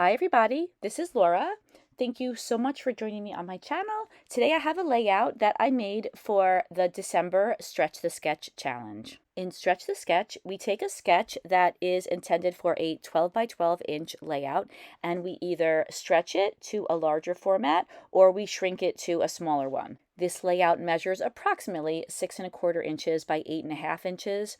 Hi everybody, this is Laura. Thank you so much for joining me on my channel. Today I have a layout that I made for the December Stretch the Sketch Challenge. In Stretch the Sketch, we take a sketch that is intended for a 12 by 12 inch layout, and we either stretch it to a larger format or we shrink it to a smaller one. This layout measures approximately 6¼ inches by 8½ inches.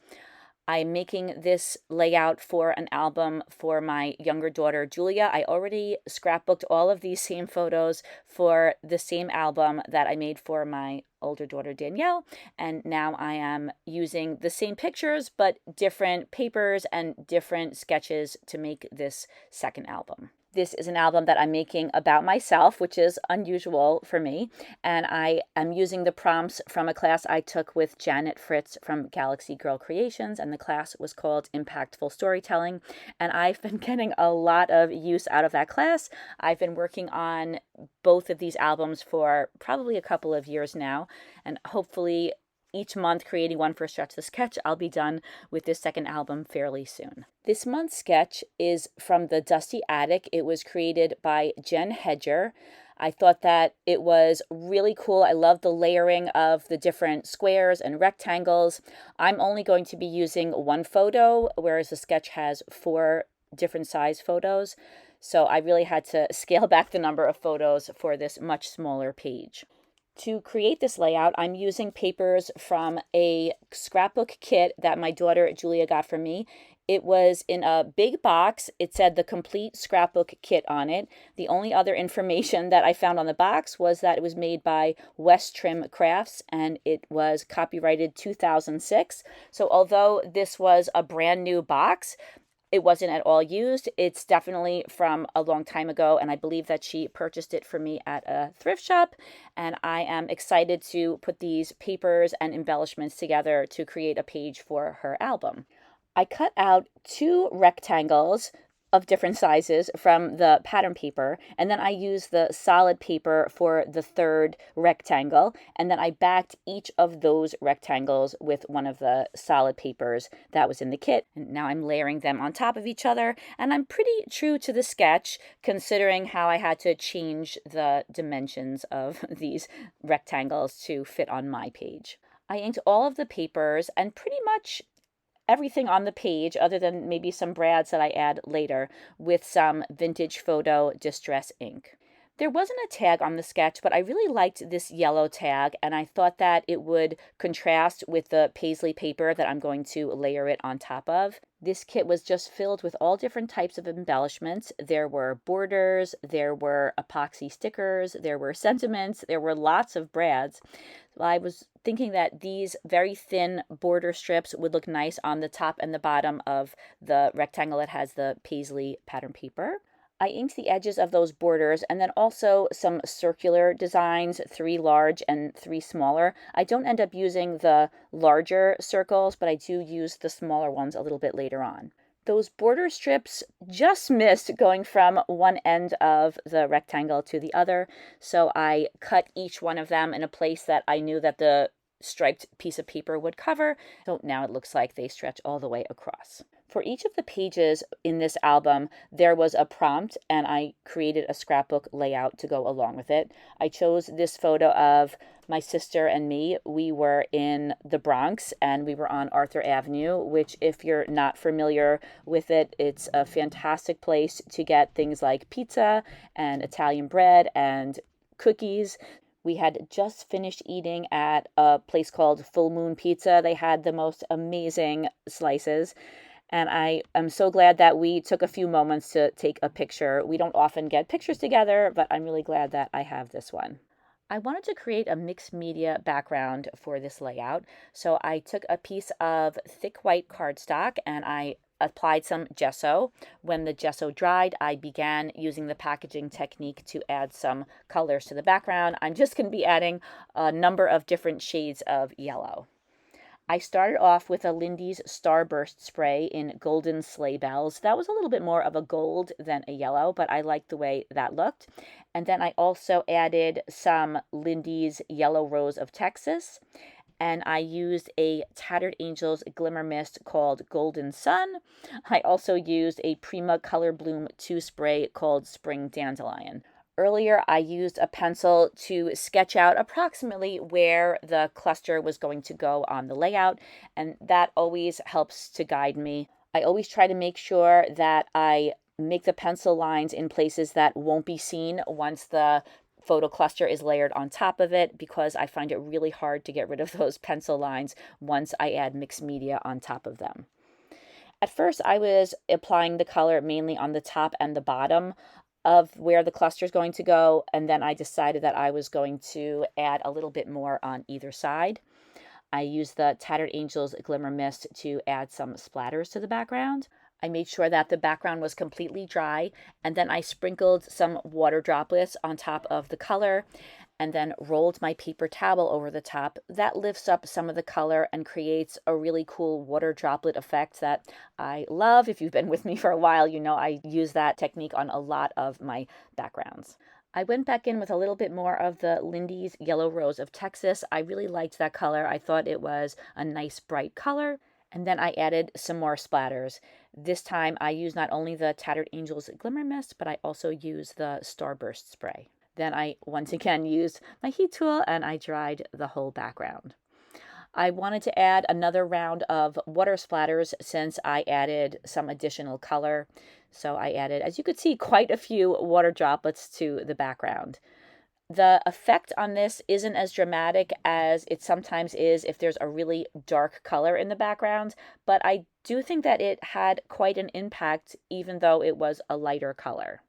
I'm making this layout for an album for my younger daughter, Julia. I already scrapbooked all of these same photos for the same album that I made for my older daughter, Danielle. And now I am using the same pictures, but different papers and different sketches to make this second album. This is an album that I'm making about myself, which is unusual for me. And I am using the prompts from a class I took with Janet Fritz from Galaxy Girl Creations, and the class was called Impactful Storytelling. And I've been getting a lot of use out of that class. I've been working on both of these albums for probably a couple of years now, and hopefully each month creating one for Stretch the Sketch. I'll be done with this second album fairly soon. This month's sketch is from the Dusty Attic. It was created by Jen Hedger. I thought that it was really cool. I love the layering of the different squares and rectangles. I'm only going to be using one photo, whereas the sketch has 4 different size photos. So I really had to scale back the number of photos for this much smaller page. To create this layout, I'm using papers from a scrapbook kit that my daughter Julia got for me. It was in a big box. It said the complete scrapbook kit on it. The only other information that I found on the box was that it was made by Westrim Crafts and it was copyrighted 2006. So although this was a brand new box, it wasn't at all used. It's definitely from a long time ago, and I believe that she purchased it for me at a thrift shop, and I am excited to put these papers and embellishments together to create a page for her album. I cut out 2 rectangles of different sizes from the pattern paper, and then I used the solid paper for the 3rd rectangle, and then I backed each of those rectangles with one of the solid papers that was in the kit. And now I'm layering them on top of each other, and I'm pretty true to the sketch considering how I had to change the dimensions of these rectangles to fit on my page. I inked all of the papers and pretty much everything on the page, other than maybe some brads that I add later, with some vintage photo distress ink. There wasn't a tag on the sketch, but I really liked this yellow tag, and I thought that it would contrast with the paisley paper that I'm going to layer it on top of. This kit was just filled with all different types of embellishments. There were borders, there were epoxy stickers, there were sentiments, there were lots of brads. I was thinking that these very thin border strips would look nice on the top and the bottom of the rectangle that has the paisley pattern paper. I inked the edges of those borders and then also some circular designs, 3 large and 3 smaller. I don't end up using the larger circles, but I do use the smaller ones a little bit later on. Those border strips just missed going from one end of the rectangle to the other, so I cut each one of them in a place that I knew that the striped piece of paper would cover. So now it looks like they stretch all the way across. For each of the pages in this album, there was a prompt, and I created a scrapbook layout to go along with it. I chose this photo of my sister and me. We were in the Bronx, and we were on Arthur Avenue, which, if you're not familiar with it, it's a fantastic place to get things like pizza and Italian bread and cookies. We had just finished eating at a place called Full Moon Pizza. They had the most amazing slices. And I am so glad that we took a few moments to take a picture. We don't often get pictures together, but I'm really glad that I have this one. I wanted to create a mixed media background for this layout. So I took a piece of thick white cardstock and I applied some gesso. When the gesso dried, I began using the packaging technique to add some colors to the background. I'm just going to be adding a number of different shades of yellow. I started off with a Lindy's Starburst spray in golden sleigh bells. That was a little bit more of a gold than a yellow, but I liked the way that looked. And then I also added some Lindy's Yellow Rose of Texas. and I used a Tattered Angels Glimmer mist called Golden Sun. I also used a Prima Color Bloom 2 spray called Spring Dandelion. Earlier, I used a pencil to sketch out approximately where the cluster was going to go on the layout, and that always helps to guide me. I always try to make sure that I make the pencil lines in places that won't be seen once the photo cluster is layered on top of it, because I find it really hard to get rid of those pencil lines once I add mixed media on top of them. At first, I was applying the color mainly on the top and the bottom of where the cluster is going to go, and then I decided that I was going to add a little bit more on either side. I used the Tattered Angels Glimmer Mist to add some splatters to the background. I made sure that the background was completely dry, and then I sprinkled some water droplets on top of the color, and then rolled my paper towel over the top. That lifts up some of the color and creates a really cool water droplet effect that I love. If you've been with me for a while, you know I use that technique on a lot of my backgrounds. I went back in with a little bit more of the Lindy's Yellow Rose of Texas. I really liked that color. I thought it was a nice bright color. And then I added some more splatters. This time I used not only the Tattered Angels Glimmer Mist, but I also used the Starburst spray. Then I once again used my heat tool and I dried the whole background. I wanted to add another round of water splatters since I added some additional color. So I added, as you could see, quite a few water droplets to the background. The effect on this isn't as dramatic as it sometimes is if there's a really dark color in the background, but I do think that it had quite an impact even though it was a lighter color.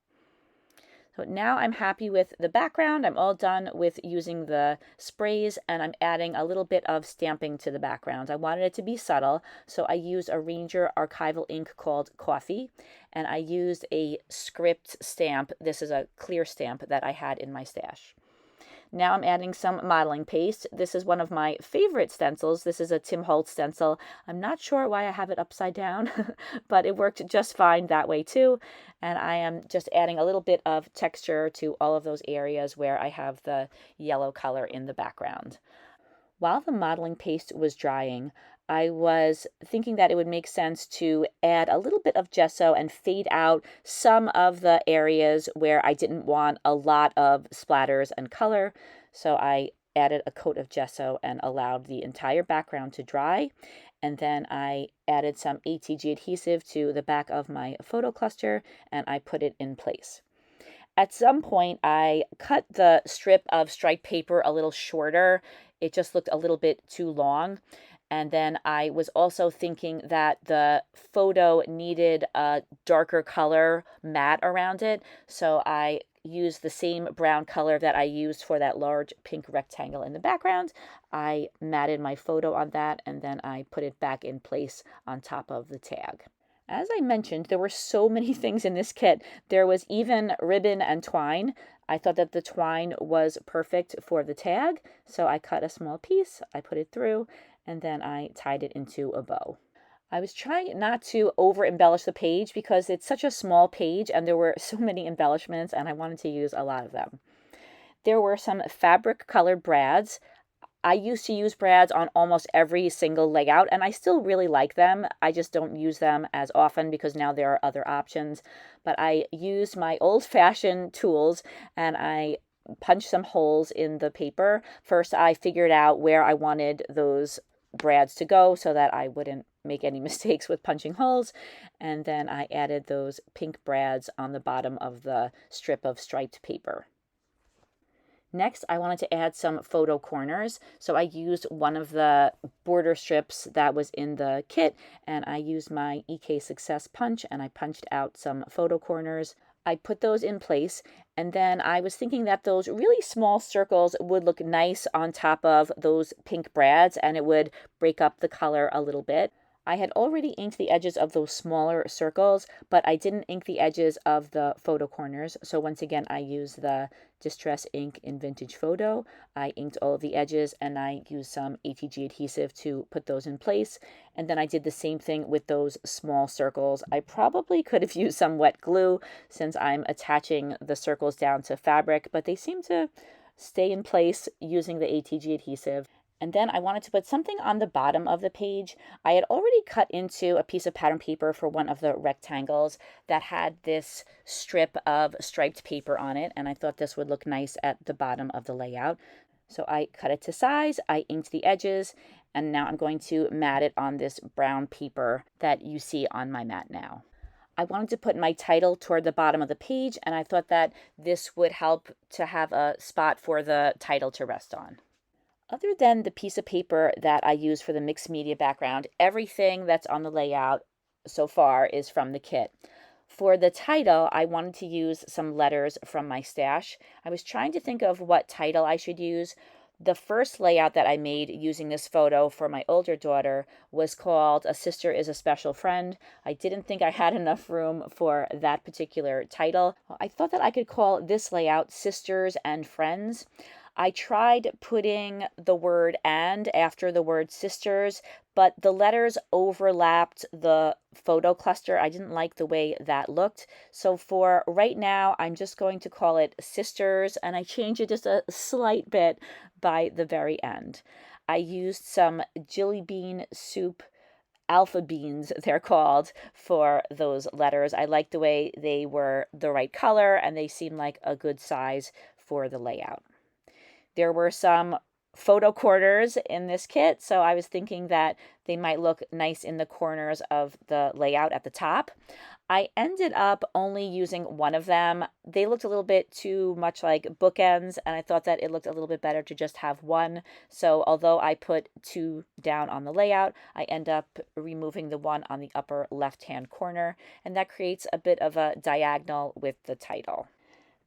So now I'm happy with the background. I'm all done with using the sprays, and I'm adding a little bit of stamping to the background. I wanted it to be subtle, so I used a Ranger archival ink called Khaki, and I used a script stamp. This is a clear stamp that I had in my stash. Now I'm adding some modeling paste. This is one of my favorite stencils. This is a Tim Holtz stencil. I'm not sure why I have it upside down, but it worked just fine that way too. And I am just adding a little bit of texture to all of those areas where I have the yellow color in the background. While the modeling paste was drying, I was thinking that it would make sense to add a little bit of gesso and fade out some of the areas where I didn't want a lot of splatters and color. So I added a coat of gesso and allowed the entire background to dry. And then I added some ATG adhesive to the back of my photo cluster and I put it in place. At some point, I cut the strip of striped paper a little shorter. It just looked a little bit too long. And then I was also thinking that the photo needed a darker color matte around it. So I used the same brown color that I used for that large pink rectangle in the background. I matted my photo on that, and then I put it back in place on top of the tag. As I mentioned, there were so many things in this kit. There was even ribbon and twine. I thought that the twine was perfect for the tag, so I cut a small piece, I put it through, and then I tied it into a bow. I was trying not to over embellish the page because it's such a small page and there were so many embellishments and I wanted to use a lot of them. There were some fabric colored brads. I used to use brads on almost every single layout and I still really like them. I just don't use them as often because now there are other options. But I used my old-fashioned tools and I punched some holes in the paper. First, I figured out where I wanted those brads to go so that I wouldn't make any mistakes with punching holes. And then I added those pink brads on the bottom of the strip of striped paper. Next, I wanted to add some photo corners. So I used one of the border strips that was in the kit and I used my EK Success punch and I punched out some photo corners. I put those in place, and then I was thinking that those really small circles would look nice on top of those pink brads and it would break up the color a little bit. I had already inked the edges of those smaller circles, but I didn't ink the edges of the photo corners. So once again, I used the Distress ink in Vintage Photo. I inked all of the edges and I used some ATG adhesive to put those in place. And then I did the same thing with those small circles. I probably could have used some wet glue since I'm attaching the circles down to fabric, but they seem to stay in place using the ATG adhesive. And then I wanted to put something on the bottom of the page. I had already cut into a piece of pattern paper for one of the rectangles that had this strip of striped paper on it, and I thought this would look nice at the bottom of the layout. So I cut it to size, I inked the edges, and now I'm going to mat it on this brown paper that you see on my mat now. I wanted to put my title toward the bottom of the page, and I thought that this would help to have a spot for the title to rest on. Other than the piece of paper that I use for the mixed media background, everything that's on the layout so far is from the kit. For the title, I wanted to use some letters from my stash. I was trying to think of what title I should use. The first layout that I made using this photo for my older daughter was called A Sister is a Special Friend. I didn't think I had enough room for that particular title. I thought that I could call this layout Sisters and Friends. I tried putting the word "and" after the word sisters, but the letters overlapped the photo cluster. I didn't like the way that looked. So for right now, I'm just going to call it sisters, and I changed it just a slight bit by the very end. I used some Jillibean Soup Alphabeans, they're called, for those letters. I liked the way they were the right color and they seemed like a good size for the layout. There were some photo corners in this kit, so I was thinking that they might look nice in the corners of the layout at the top. I ended up only using one of them. They looked a little bit too much like bookends, and I thought that it looked a little bit better to just have one. So although I put two down on the layout, I end up removing the one on the upper left-hand corner, and that creates a bit of a diagonal with the title.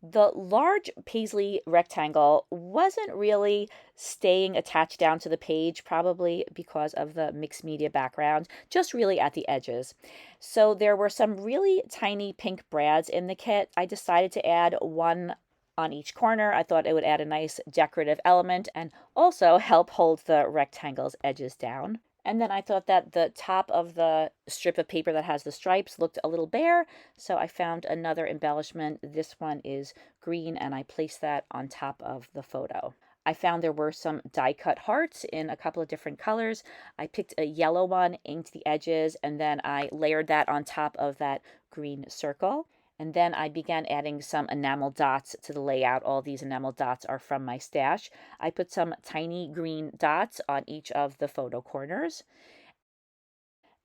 The large paisley rectangle wasn't really staying attached down to the page, probably because of the mixed media background, just really at the edges. So there were some really tiny pink brads in the kit. I decided to add one on each corner. I thought it would add a nice decorative element and also help hold the rectangle's edges down. And then I thought that the top of the strip of paper that has the stripes looked a little bare, so I found another embellishment. This one is green, and I placed that on top of the photo. I found there were some die-cut hearts in a couple of different colors. I picked a yellow one, inked the edges, and then I layered that on top of that green circle. And then I began adding some enamel dots to the layout. All these enamel dots are from my stash. I put some tiny green dots on each of the photo corners.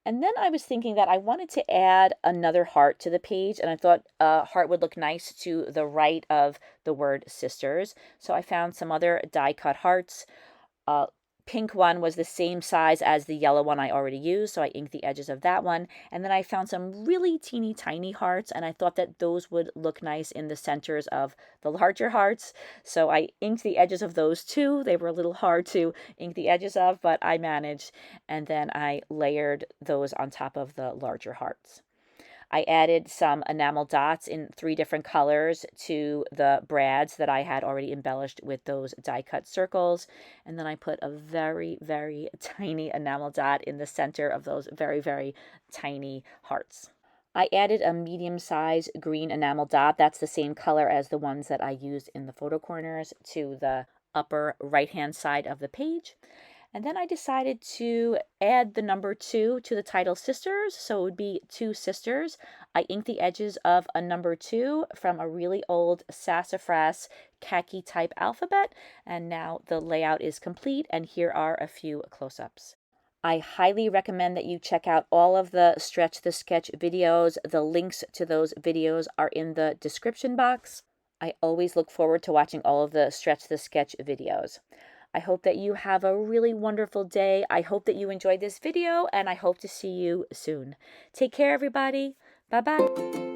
And then I was thinking that I wanted to add another heart to the page, and I thought a heart would look nice to the right of the word sisters. So I found some other die-cut hearts. Pink one was the same size as the yellow one I already used, so I inked the edges of that one. And then I found some really teeny tiny hearts, and I thought that those would look nice in the centers of the larger hearts. So I inked the edges of those too. They were a little hard to ink the edges of, but I managed. And then I layered those on top of the larger hearts. I added some enamel dots in 3 different colors to the brads that I had already embellished with those die-cut circles. And then I put a very, very tiny enamel dot in the center of those very, very tiny hearts. I added a medium-size green enamel dot. That's the same color as the ones that I used in the photo corners to the upper right-hand side of the page. And then I decided to add the number 2 to the title Sisters, so it would be 2 sisters. I inked the edges of a number 2 from a really old Sassafras khaki type alphabet, and now the layout is complete, and here are a few close-ups. I highly recommend that you check out all of the Stretch the Sketch videos. The links to those videos are in the description box. I always look forward to watching all of the Stretch the Sketch videos. I hope that you have a really wonderful day. I hope that you enjoyed this video, and I hope to see you soon. Take care, everybody. Bye-bye.